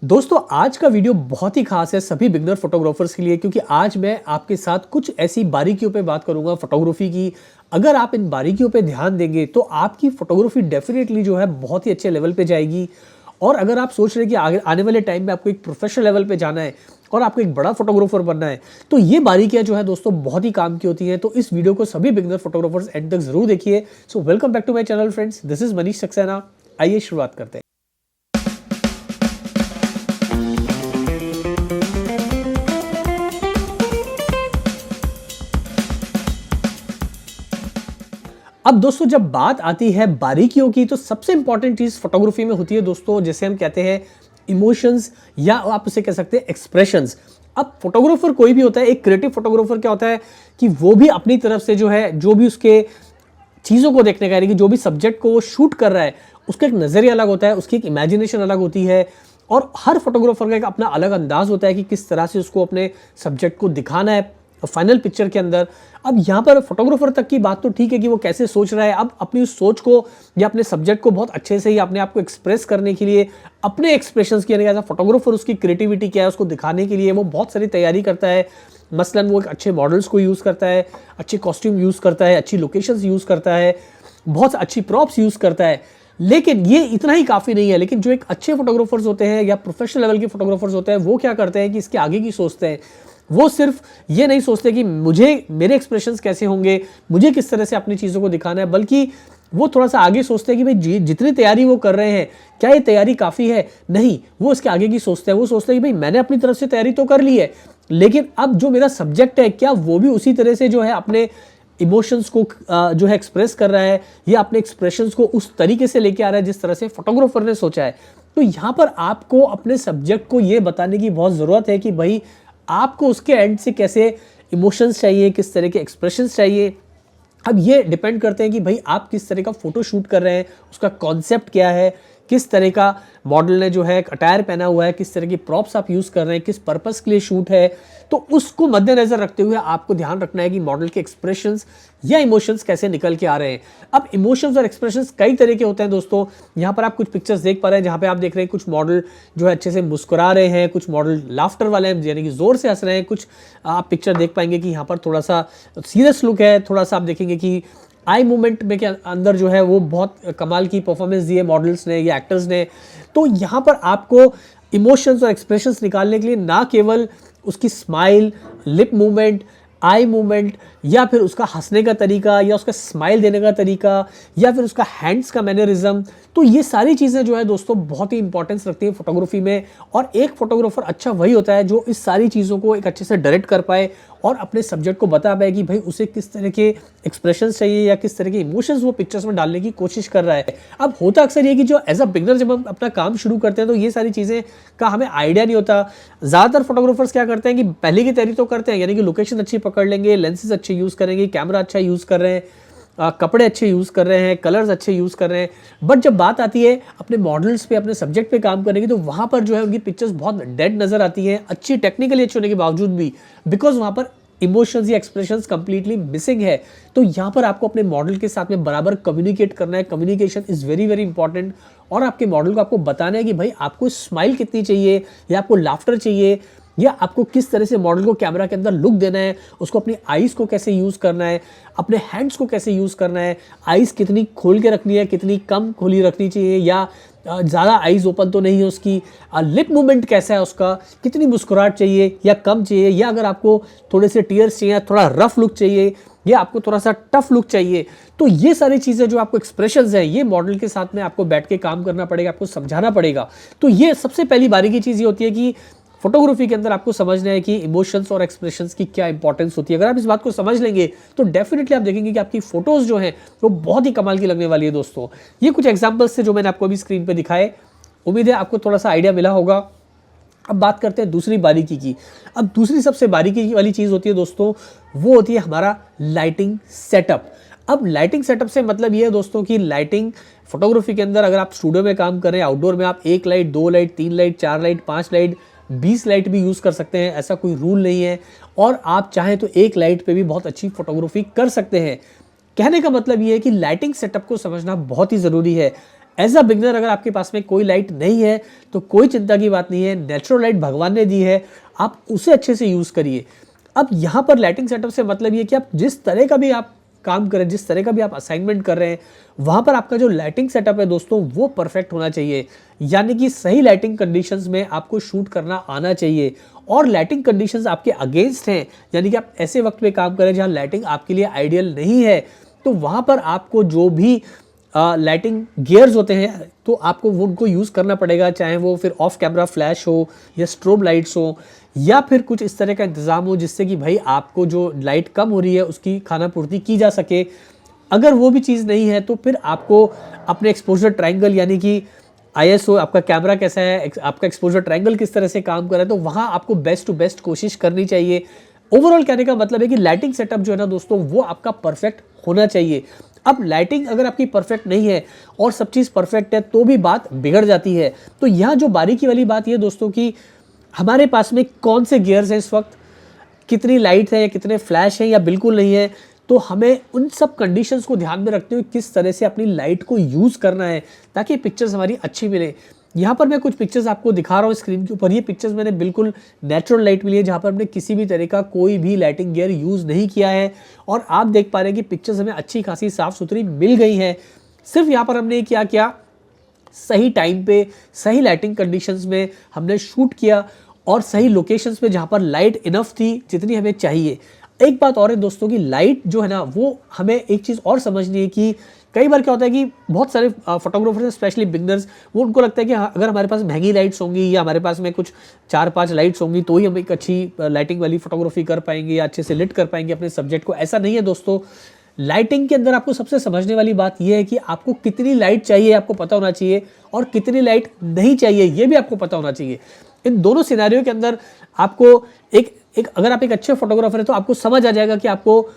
दोस्तों आज का वीडियो बहुत ही खास है सभी बिगनर फोटोग्राफर्स के लिए, क्योंकि आज मैं आपके साथ कुछ ऐसी बारीकियों पे बात करूंगा फोटोग्राफी की। अगर आप इन बारीकियों पे ध्यान देंगे तो आपकी फोटोग्राफी डेफिनेटली जो है बहुत ही अच्छे लेवल पे जाएगी। और अगर आप सोच रहे हैं कि आगे आने वाले टाइम में आपको एक प्रोफेशनल लेवल पे जाना है और आपको एक बड़ा फोटोग्राफर बनना है, तो ये बारीकियां जो है दोस्तों बहुत ही काम की होती हैं। तो इस वीडियो को सभी बिगनर फोटोग्राफर्स एंड तक जरूर देखिए। So welcome back to my channel friends, this is Manish Saxena. आइए शुरुआत करते हैं। अब दोस्तों जब बात आती है बारीकियों की, तो सबसे इंपॉर्टेंट चीज फोटोग्राफी में होती है दोस्तों, जैसे हम कहते हैं इमोशंस, या आप उसे कह सकते हैं एक्सप्रेशंस। अब फोटोग्राफर कोई भी होता है, एक क्रिएटिव फोटोग्राफर क्या होता है कि वो भी अपनी तरफ से जो है, जो भी उसके चीज़ों को देखने का, यानी कि जो भी सब्जेक्ट को वो शूट कर रहा है, उसका एक नज़रिया अलग होता है, उसकी एक इमेजिनेशन अलग होती है। और हर फोटोग्राफर का एक अपना अलग अंदाज होता है कि किस तरह से उसको अपने सब्जेक्ट को दिखाना है फाइनल पिक्चर के अंदर। अब यहाँ पर फोटोग्राफर तक की बात तो ठीक है कि वो कैसे सोच रहा है, अब अपनी उस सोच को या अपने सब्जेक्ट को बहुत अच्छे से ही अपने आप को एक्सप्रेस करने के लिए, अपने एक्सप्रेशंस की, यानी फोटोग्राफर उसकी क्रिएटिविटी क्या है उसको दिखाने के लिए वो बहुत सारी तैयारी करता है। मसलन वो एक अच्छे मॉडल्स को यूज़ करता है, अच्छे कॉस्ट्यूम यूज़ करता है, अच्छी लोकेशंस यूज़ करता है, बहुत अच्छी प्रॉप्स यूज़ करता है। लेकिन ये इतना ही काफ़ी नहीं है। लेकिन जो एक अच्छे फोटोग्राफर्स होते हैं या प्रोफेशनल लेवल के फोटोग्राफर्स होते हैं, वो क्या करते हैं कि इसके आगे की सोचते हैं। वो सिर्फ ये नहीं सोचते कि मेरे एक्सप्रेशंस कैसे होंगे, मुझे किस तरह से अपनी चीज़ों को दिखाना है, बल्कि वो थोड़ा सा आगे सोचते हैं कि भाई जितनी तैयारी वो कर रहे हैं, क्या ये तैयारी काफ़ी है? नहीं, वो इसके आगे की सोचते हैं। वो सोचते हैं कि भाई मैंने अपनी तरफ से तैयारी तो कर ली है, लेकिन अब जो मेरा सब्जेक्ट है, क्या वो भी उसी तरह से जो है अपने इमोशंस को जो है एक्सप्रेस कर रहा है, या अपने एक्सप्रेशंस को उस तरीके से लेके आ रहा है जिस तरह से फोटोग्राफर ने सोचा है। तो यहाँ पर आपको अपने सब्जेक्ट को ये बताने की बहुत ज़रूरत है कि भाई आपको उसके एंड से कैसे इमोशंस चाहिए, किस तरह के एक्सप्रेशंस चाहिए। अब ये डिपेंड करते हैं कि भाई आप किस तरह का फोटो शूट कर रहे हैं, उसका कॉन्सेप्ट क्या है, किस तरह का मॉडल ने जो है अटायर पहना हुआ है, किस तरह की प्रॉप्स आप यूज़ कर रहे हैं, किस पर्पस के लिए शूट है। तो उसको मद्देनजर रखते हुए आपको ध्यान रखना है कि मॉडल के एक्सप्रेशंस या इमोशंस कैसे निकल के आ रहे हैं। अब इमोशंस और एक्सप्रेशंस कई तरह के होते हैं दोस्तों। यहाँ पर आप कुछ पिक्चर्स देख पा रहे हैं जहाँ पे आप देख रहे हैं कुछ मॉडल जो है अच्छे से मुस्कुरा रहे हैं, कुछ मॉडल लाफ्टर वाले हैं, यानी कि जोर से हंस रहे हैं। कुछ आप पिक्चर देख पाएंगे कि यहाँ पर थोड़ा सा सीरियस लुक है, थोड़ा सा आप देखेंगे कि आई मूवमेंट में के अंदर जो है वो बहुत कमाल की परफॉर्मेंस दी है मॉडल्स ने या एक्टर्स ने। तो यहाँ पर आपको इमोशंस और एक्सप्रेशंस निकालने के लिए ना केवल उसकी smile, lip movement, eye movement, या फिर उसका हंसने का तरीका, या उसका स्माइल देने का तरीका, या फिर उसका हैंड्स का मैनरिज्म, तो ये सारी चीज़ें जो है दोस्तों बहुत ही इंपॉर्टेंस रखती है फोटोग्राफी में। और एक फोटोग्राफर अच्छा वही होता है जो इस सारी चीज़ों को एक अच्छे से डायरेक्ट कर पाए और अपने सब्जेक्ट को बता पाए कि भाई उसे किस तरह के एक्सप्रेशंस चाहिए या किस तरह के इमोशंस वो पिक्चर्स में डालने की कोशिश कर रहा है। अब होता अक्सर ये कि जो एज अ बिगनर जब हम अपना काम शुरू करते हैं तो ये सारी चीज़ें का हमें आइडिया नहीं होता। ज़्यादातर फोटोग्राफर्स क्या करते हैं कि पहले की तैयारी तो करते हैं, यानी कि लोकेशन अच्छी पकड़ लेंगे, लेंसेज अच्छे यूज़ करेंगे, कैमरा अच्छा यूज़ कर रहे हैं, कपड़े अच्छे यूज़ कर रहे हैं, कलर्स अच्छे यूज़ कर रहे हैं। बट जब बात आती है अपने मॉडल्स पे, अपने सब्जेक्ट पे काम करने की, तो वहाँ पर जो है उनकी पिक्चर्स बहुत डेड नज़र आती हैं, अच्छी टेक्निकली अच्छी होने के बावजूद भी, बिकॉज वहाँ पर इमोशंस या एक्सप्रेशंस कंप्लीटली मिसिंग है। तो यहाँ पर आपको अपने मॉडल के साथ में बराबर कम्युनिकेट करना है। Communication is very very important. और आपके मॉडल को आपको बताना है कि भाई आपको स्माइल कितनी चाहिए, या आपको लाफ्टर चाहिए, या आपको किस तरह से मॉडल को कैमरा के अंदर लुक देना है, उसको अपनी आईज़ को कैसे यूज़ करना है, अपने हैंड्स को कैसे यूज़ करना है, आईज़ कितनी खोल के रखनी है, कितनी कम खोली रखनी चाहिए, या ज़्यादा आईज़ ओपन तो नहीं है उसकी, लिप मूवमेंट कैसा है उसका, कितनी मुस्कुराहट चाहिए या कम चाहिए, या अगर आपको थोड़े से टीयर्स चाहिए, थोड़ा रफ लुक चाहिए, या आपको थोड़ा सा टफ लुक चाहिए। तो ये सारी चीज़ें जो आपको एक्सप्रेशंस हैं, ये मॉडल के साथ में आपको बैठ के काम करना पड़ेगा, आपको समझाना पड़ेगा। तो ये सबसे पहली बारीकी चीज़ ये होती है कि फोटोग्राफी के अंदर आपको समझना है कि इमोशंस और एक्सप्रेशंस की क्या इंपॉर्टेंस होती है। अगर आप इस बात को समझ लेंगे तो डेफिनेटली आप देखेंगे कि आपकी फोटोज़ जो हैं वो बहुत ही कमाल की लगने वाली है दोस्तों। ये कुछ एग्जांपल्स थे जो मैंने आपको अभी स्क्रीन पे दिखाए। उम्मीद है आपको थोड़ा सा आइडिया मिला होगा। अब बात करते हैं दूसरी बारीकी की। अब दूसरी सबसे बारीकी वाली चीज़ होती है दोस्तों, वो होती है हमारा लाइटिंग सेटअप। अब लाइटिंग सेटअप से मतलब ये है दोस्तों कि लाइटिंग फोटोग्राफी के अंदर, अगर आप स्टूडियो में काम कर रहे हैं, आउटडोर में, आप 1 light, 2 light, 3 light, 4 light, 5 light, 20 light भी यूज़ कर सकते हैं, ऐसा कोई रूल नहीं है। और आप चाहें तो 1 लाइट पे भी बहुत अच्छी फोटोग्राफी कर सकते हैं। कहने का मतलब ये है कि लाइटिंग सेटअप को समझना बहुत ही ज़रूरी है। एज अ बिगनर अगर आपके पास में कोई लाइट नहीं है तो कोई चिंता की बात नहीं है, नेचुरल लाइट भगवान ने दी है, आप उसे अच्छे से यूज़ करिए। अब यहाँ पर लाइटिंग सेटअप से मतलब ये कि आप जिस तरह का भी आप काम करें, जिस तरह का भी आप असाइनमेंट कर रहे हैं, वहाँ पर आपका जो लाइटिंग सेटअप है दोस्तों वो परफेक्ट होना चाहिए। यानी कि सही लाइटिंग कंडीशंस में आपको शूट करना आना चाहिए। और लाइटिंग कंडीशंस आपके अगेंस्ट हैं, यानी कि आप ऐसे वक्त पे काम करें जहाँ लाइटिंग आपके लिए आइडियल नहीं है, तो वहाँ पर आपको जो भी लाइटिंग गियर्स होते हैं तो आपको वो उनको यूज़ करना पड़ेगा, चाहे वो फिर ऑफ कैमरा फ्लैश हो या स्ट्रोब लाइट्स हो या फिर कुछ इस तरह का इंतज़ाम हो जिससे कि भाई आपको जो लाइट कम हो रही है उसकी खाना पूर्ति की जा सके। अगर वो भी चीज़ नहीं है तो फिर आपको अपने एक्सपोजर ट्रायंगल यानी कि ISO, आपका कैमरा कैसा है, आपका एक्सपोजर ट्रायंगल किस तरह से काम कर रहा है, तो वहाँ आपको बेस्ट टू बेस्ट कोशिश करनी चाहिए। ओवरऑल कहने का मतलब है कि लाइटिंग सेटअप जो है ना दोस्तों वो आपका परफेक्ट होना चाहिए। अब लाइटिंग अगर आपकी परफेक्ट नहीं है और सब चीज़ परफेक्ट है तो भी बात बिगड़ जाती है। तो यहाँ जो बारीकी वाली बात ये दोस्तों कि हमारे पास में कौन से गियर्स हैं इस वक्त, कितनी लाइट है या कितने फ्लैश हैं या बिल्कुल नहीं है, तो हमें उन सब कंडीशंस को ध्यान में रखते हुए किस तरह से अपनी लाइट को यूज़ करना है ताकि पिक्चर्स हमारी अच्छी मिले। यहाँ पर मैं कुछ पिक्चर्स आपको दिखा रहा हूँ स्क्रीन के ऊपर। ये पिक्चर्स मैंने बिल्कुल नेचुरल लाइट में लिए जहाँ पर हमने किसी भी तरह का कोई भी लाइटिंग गियर यूज़ नहीं किया है और आप देख पा रहे हैं कि पिक्चर्स हमें अच्छी खासी साफ़ सुथरी मिल गई हैं। सिर्फ यहाँ पर हमने क्या किया, सही टाइम पे सही लाइटिंग कंडीशंस में हमने शूट किया और सही लोकेशंस पे जहाँ पर लाइट इनफ थी जितनी हमें चाहिए। एक बात और है दोस्तों कि लाइट जो है ना वो हमें एक चीज़ और समझनी है कि कई बार क्या होता है कि बहुत सारे फोटोग्राफर्स स्पेशली बिगनर्स वो उनको लगता है कि अगर हमारे पास महंगी लाइट्स होंगी या हमारे पास में कुछ 4-5 लाइट्स होंगी तो ही हम एक अच्छी लाइटिंग वाली फोटोग्राफी कर पाएंगे या अच्छे से लिट कर पाएंगे अपने सब्जेक्ट को। ऐसा नहीं है दोस्तों। लाइटिंग के अंदर आपको सबसे समझने वाली बात यह है कि आपको कितनी लाइट चाहिए आपको पता होना चाहिए और कितनी लाइट नहीं चाहिए ये भी आपको पता होना चाहिए। इन दोनों सिनेरियो के अंदर आपको एक अगर आप एक अच्छे फोटोग्राफर है तो आपको समझ आ जाएगा कि आपको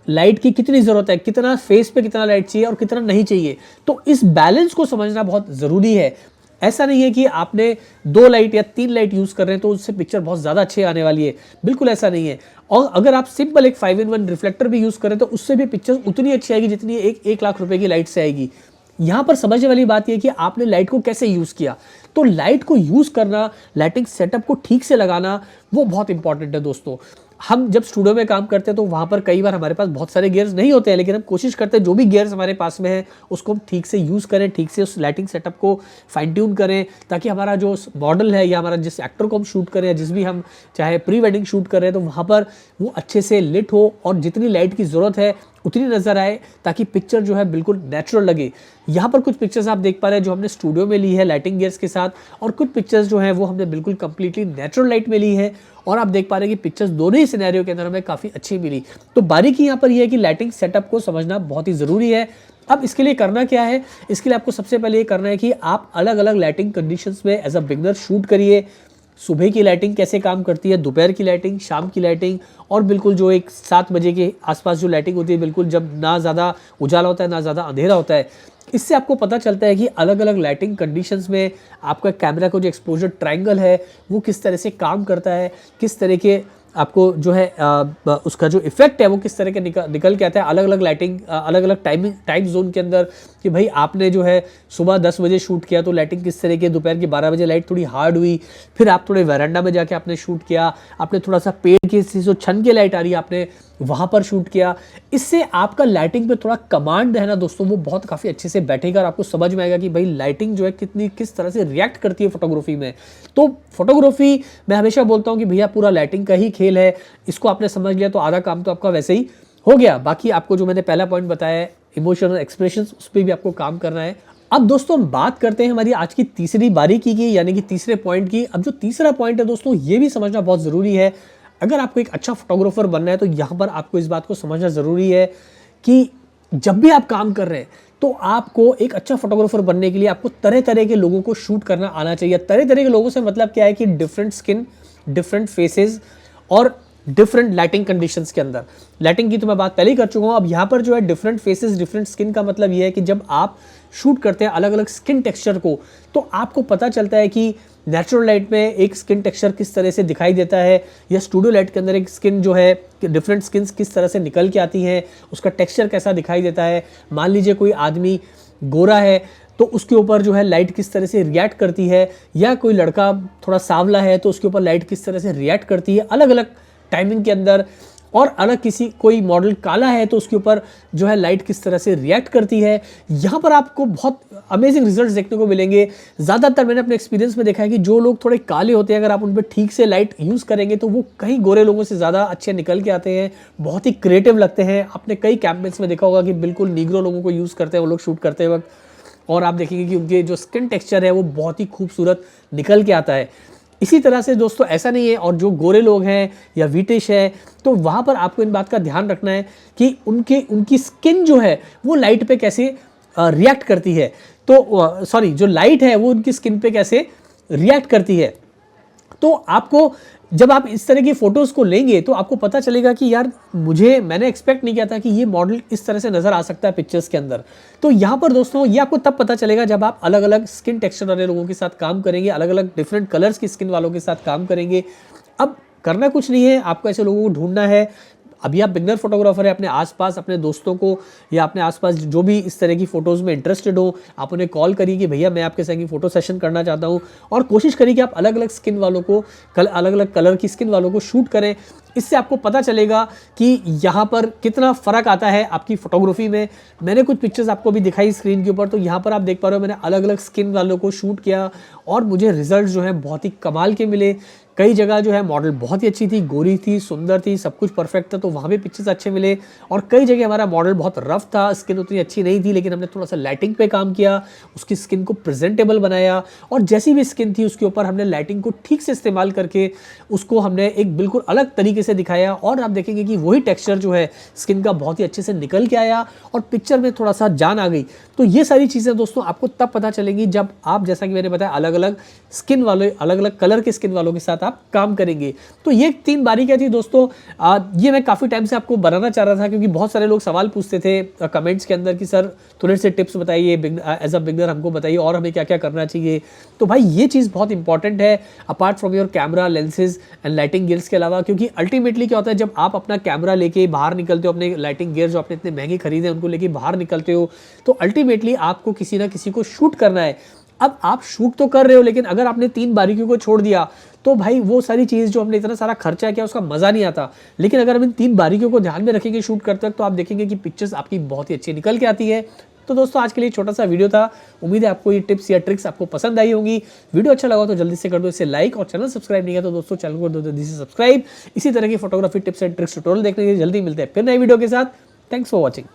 लाइट की कितनी ज़रूरत है, कितना फेस पे कितना लाइट चाहिए और कितना नहीं चाहिए। तो इस बैलेंस को समझना बहुत ज़रूरी है। ऐसा नहीं है कि आपने 2 लाइट या 3 लाइट यूज़ कर रहे हैं तो उससे पिक्चर बहुत ज़्यादा अच्छी आने वाली है, बिल्कुल ऐसा नहीं है। और अगर आप सिंपल एक 5-in-1 रिफ्लेक्टर भी यूज़ करें तो उससे भी पिक्चर उतनी अच्छी आएगी जितनी एक लाख रुपए की लाइट से आएगी। यहाँ पर समझने वाली बात यह कि आपने लाइट को कैसे यूज़ किया। तो लाइट को यूज़ करना, लाइटिंग सेटअप को ठीक से लगाना वो बहुत इंपॉर्टेंट है दोस्तों। हम जब स्टूडियो में काम करते हैं तो वहाँ पर कई बार हमारे पास बहुत सारे गियर्स नहीं होते हैं, लेकिन हम कोशिश करते हैं जो भी गियर्स हमारे पास में है उसको हम ठीक से यूज़ करें, ठीक से उस लाइटिंग सेटअप को फाइन ट्यून करें ताकि हमारा जो मॉडल है या हमारा जिस एक्टर को हम शूट करें या जिस भी हम चाहे प्री वेडिंग शूट कर रहे हैं तो वहाँ पर वो अच्छे से लिट हो और जितनी लाइट की ज़रूरत है उतनी नज़र आए ताकि पिक्चर जो है बिल्कुल नेचुरल लगे। यहाँ पर कुछ पिक्चर्स आप देख पा रहे हैं जो हमने स्टूडियो में ली है लाइटिंग गियर्स के साथ और कुछ पिक्चर्स जो है वो हमने बिल्कुल कंप्लीटली नेचुरल लाइट में ली है और आप देख पा रहे हैं कि पिक्चर्स दोनों ही सिनेरियो के अंदर हमें काफ़ी अच्छी मिली। तो बारीकी यहाँ पर यह है कि लाइटिंग सेटअप को समझना बहुत ही ज़रूरी है। अब इसके लिए करना क्या है, इसके लिए आपको सबसे पहले ये करना है कि आप अलग अलग लाइटिंग कंडीशंस में एज अ बिगनर शूट करिए। सुबह की लाइटिंग कैसे काम करती है, दोपहर की लाइटिंग, शाम की लाइटिंग और बिल्कुल जो एक 7 बजे के आसपास जो लाइटिंग होती है बिल्कुल जब ना ज़्यादा उजाला होता है ना ज़्यादा अंधेरा होता है। इससे आपको पता चलता है कि अलग अलग लाइटिंग कंडीशंस में आपका कैमरा का जो एक्सपोजर ट्रायंगल है वो किस तरह से काम करता है, किस तरह के आपको जो है उसका जो इफेक्ट है वो किस तरह के निकल के आता है अलग अलग लाइटिंग अलग अलग टाइम जोन के अंदर। कि भाई आपने जो है सुबह 10 बजे शूट किया तो लाइटिंग किस तरह की, दोपहर के 12 बजे लाइट थोड़ी हार्ड हुई, फिर आप थोड़े वरांडा में जाके आपने शूट किया, आपने थोड़ा सा पेड़ की जो छन के लाइट आ रही है आपने वहाँ पर शूट किया। इससे आपका लाइटिंग पे थोड़ा कमांड है ना दोस्तों वो बहुत काफ़ी अच्छे से बैठेगा और आपको समझ में आएगा कि भाई लाइटिंग जो है किस तरह से रिएक्ट करती है फोटोग्राफी में। तो फोटोग्राफी मैं हमेशा बोलता हूँ कि भैया पूरा लाइटिंग का ही खेल है, इसको आपने समझ लिया तो आधा काम तो आपका वैसे ही हो गया। बाकी आपको जो मैंने पहला पॉइंट बताया है इमोशनल एक्सप्रेशंस, उस पर भी आपको काम करना है। अब दोस्तों हम बात करते हैं हमारी आज की तीसरी बारीकी की यानी कि तीसरे पॉइंट की। अब जो तीसरा पॉइंट है दोस्तों ये भी समझना बहुत ज़रूरी है। अगर आपको एक अच्छा फोटोग्राफर बनना है तो यहाँ पर आपको इस बात को समझना ज़रूरी है कि जब भी आप काम कर रहे हैं तो आपको एक अच्छा फोटोग्राफर बनने के लिए आपको तरह तरह के लोगों को शूट करना आना चाहिए। तरह तरह के लोगों से मतलब क्या है कि डिफरेंट स्किन, डिफरेंट फेसेस और डिफरेंट लाइटिंग कंडीशंस के अंदर। लाइटिंग की तो मैं बात पहले ही कर चुका हूँ। अब यहाँ पर जो है डिफरेंट फेसेस, डिफरेंट स्किन का मतलब ये है कि जब आप शूट करते हैं अलग अलग स्किन टेक्सचर को तो आपको पता चलता है कि नेचुरल लाइट में एक स्किन टेक्सचर किस तरह से दिखाई देता है या स्टूडियो लाइट के अंदर एक स्किन जो है डिफरेंट स्किन्स किस तरह से निकल के आती हैं, उसका टेक्सचर कैसा दिखाई देता है। मान लीजिए कोई आदमी गोरा है तो उसके ऊपर जो है लाइट किस तरह से रिएक्ट करती है, या कोई लड़का थोड़ा सांवला है तो उसके ऊपर लाइट किस तरह से रिएक्ट करती है अलग अलग टाइमिंग के अंदर, और अलग किसी कोई मॉडल काला है तो उसके ऊपर जो है लाइट किस तरह से रिएक्ट करती है। यहाँ पर आपको बहुत अमेजिंग रिजल्ट्स देखने को मिलेंगे। ज़्यादातर मैंने अपने एक्सपीरियंस में देखा है कि जो लोग थोड़े काले होते हैं, अगर आप उन पर ठीक से लाइट यूज़ करेंगे तो वो कहीं गोरे लोगों से ज़्यादा अच्छे निकल के आते हैं, बहुत ही क्रिएटिव लगते हैं। आपने कई कैंपेन्स में देखा होगा कि बिल्कुल नीग्रो लोगों को यूज़ करते हैं वो लोग शूट करते वक्त, और आप देखेंगे कि उनके जो स्किन टेक्सचर है वो बहुत ही खूबसूरत निकल के आता है। इसी तरह से दोस्तों ऐसा नहीं है, और जो गोरे लोग हैं या विटिश है तो वहाँ पर आपको इन बात का ध्यान रखना है कि उनकी स्किन जो है वो लाइट पे कैसे रिएक्ट करती है, तो सॉरी जो लाइट है वो उनकी स्किन पे कैसे रिएक्ट करती है। तो आपको जब आप इस तरह की फ़ोटोज़ को लेंगे तो आपको पता चलेगा कि यार मैंने एक्सपेक्ट नहीं किया था कि ये मॉडल इस तरह से नज़र आ सकता है पिक्चर्स के अंदर। तो यहाँ पर दोस्तों ये आपको तब पता चलेगा जब आप अलग अलग स्किन टेक्सचर वाले लोगों के साथ काम करेंगे, अलग अलग डिफरेंट कलर्स की स्किन वालों के साथ काम करेंगे। अब करना कुछ नहीं है, आपको ऐसे लोगों को ढूंढना है। अभी आप बिगनर फोटोग्राफर है, अपने आसपास अपने दोस्तों को या अपने आसपास जो भी इस तरह की फ़ोटोज़ में इंटरेस्टेड हो, आप उन्हें कॉल करिए कि भैया मैं आपके संग फ़ोटो सेशन करना चाहता हूँ, और कोशिश करिए कि आप अलग अलग स्किन वालों को अलग अलग कलर की स्किन वालों को शूट करें। इससे आपको पता चलेगा कि यहाँ पर कितना फ़र्क आता है आपकी फ़ोटोग्राफी में। मैंने कुछ पिक्चर्स आपको भी दिखाई स्क्रीन के ऊपर, तो यहाँ पर आप देख पा रहे हो मैंने अलग अलग स्किन वालों को शूट किया और मुझे रिजल्ट जो है बहुत ही कमाल के मिले। कई जगह जो है मॉडल बहुत ही अच्छी थी, गोरी थी, सुंदर थी, सब कुछ परफेक्ट था, तो वहाँ भी पिक्चर्स अच्छे मिले। और कई जगह हमारा मॉडल बहुत रफ था, स्किन उतनी अच्छी नहीं थी, लेकिन हमने थोड़ा सा लाइटिंग पे काम किया, उसकी स्किन को प्रेजेंटेबल बनाया, और जैसी भी स्किन थी उसके ऊपर हमने लाइटिंग को ठीक से इस्तेमाल करके उसको हमने एक बिल्कुल अलग तरीके से दिखाया। और आप देखेंगे कि वही टेक्सचर जो है स्किन का बहुत ही अच्छे से निकल के आया और पिक्चर में थोड़ा सा जान आ गई। तो ये सारी चीज़ें दोस्तों आपको तब पता चलेंगी जब आप, जैसा कि मैंने बताया, अलग अलग स्किन वाले, अलग अलग कलर के स्किन वालों के साथ आप काम करेंगे। तो ये 3 बारीकियां थी दोस्तों। ये मैं काफ़ी टाइम से आपको बनाना चाह रहा था, क्योंकि बहुत सारे लोग सवाल पूछते थे कमेंट्स के अंदर कि सर थोड़े से टिप्स बताइए, एज अ बिगनर हमको बताइए और हमें क्या क्या करना चाहिए। तो भाई ये चीज़ बहुत इंपॉर्टेंट है apart from your camera, lenses and lighting gears के अलावा, क्योंकि अल्टीमेटली क्या होता है जब आप अपना कैमरा लेके बाहर निकलते हो, अपने लाइटिंग गियर जो आपने इतने महंगे खरीदे उनको लेके बाहर निकलते हो, तो अल्टीमेटली आपको किसी ना किसी को शूट करना है। अब आप शूट तो कर रहे हो, लेकिन अगर आपने 3 बारीकियों को छोड़ दिया तो भाई वो सारी चीज़ जो हमने इतना सारा खर्चा किया उसका मज़ा नहीं आता। लेकिन अगर हम इन 3 बारीकियों को ध्यान में रखेंगे शूट करते वक्त, तो आप देखेंगे कि पिक्चर्स आपकी बहुत ही अच्छी निकल के आती है। तो दोस्तों आज के लिए छोटा सा वीडियो था, उम्मीद है आपको ये टिप्स या ट्रिक्स आपको पसंद आई होंगी। वीडियो अच्छा लगा तो जल्दी से कर दो इसे लाइक, और चैनल सब्सक्राइब नहीं किया तो दोस्तों चैनल को दो जल्दी से सब्सक्राइब। इसी तरह की photography tips and tricks tutorial देखने के लिए जल्दी मिलते हैं फिर नए वीडियो के साथ। Thanks for watching.